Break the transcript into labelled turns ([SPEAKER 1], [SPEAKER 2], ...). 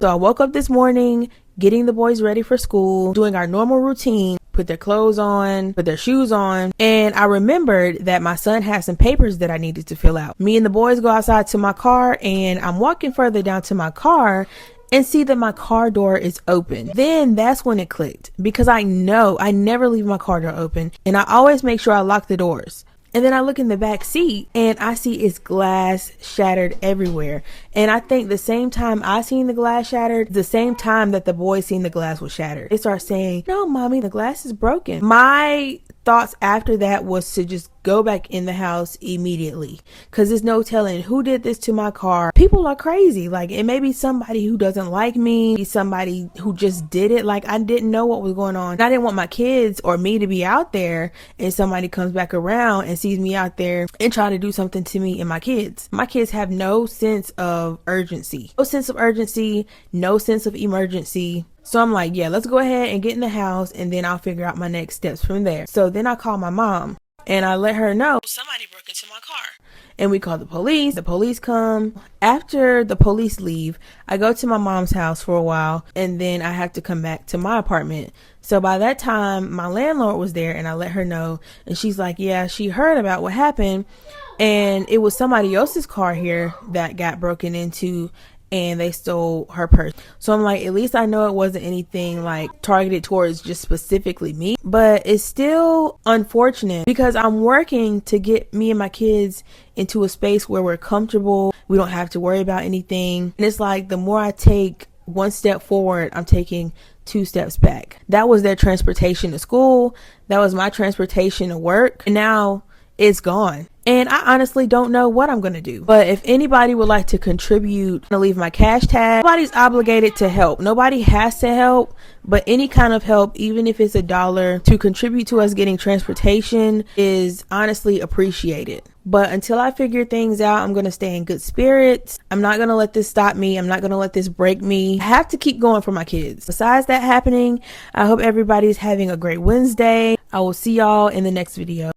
[SPEAKER 1] So I woke up this morning, getting the boys ready for school, doing our normal routine, put their clothes on, put their shoes on, and I remembered that my son had some papers that I needed to fill out. Me and the boys go outside to my car, and I'm walking further down to my car and see that my car door is open. Then that's when it clicked, because I know I never leave my car door open, and I always make sure I lock the doors. And then I look in the back seat and I see it's glass shattered everywhere. And I think the same time I seen the glass shattered, the same time that the boys seen the glass was shattered. They start saying, "No, mommy, the glass is broken." My thoughts after that was to just go back in the house immediately, because there's no telling who did this to my car. People are crazy. Like, it may be somebody who doesn't like me, somebody who just did it. Like, I didn't know what was going on. And I didn't want my kids or me to be out there and somebody comes back around and sees me out there and try to do something to me and my kids. My kids have no sense of urgency, no sense of emergency. So I'm like, yeah, let's go ahead and get in the house, and then I'll figure out my next steps from there. So then I call my mom and I let her know somebody broke into my car, and we call the police. The police come. After the police leave, I go to my mom's house for a while, and then I have to come back to my apartment. So by that time, my landlord was there, and I let her know, and she's like, yeah, she heard about what happened, and it was somebody else's car here that got broken into, and they stole her purse. So I'm like, at least I know it wasn't anything like targeted towards just specifically me. But it's still unfortunate, because I'm working to get me and my kids into a space where we're comfortable. We don't have to worry about anything. And it's like, the more I take one step forward, I'm taking 2 steps back. That was their transportation to school. That was my transportation to work. And now it's gone. And I honestly don't know what I'm going to do. But if anybody would like to contribute, I'm going to leave my cash tag. Nobody's obligated to help. Nobody has to help, but any kind of help, even if it's $1 to contribute to us getting transportation, is honestly appreciated. But until I figure things out, I'm going to stay in good spirits. I'm not going to let this stop me. I'm not going to let this break me. I have to keep going for my kids. Besides that happening, I hope everybody's having a great Wednesday. I will see y'all in the next video.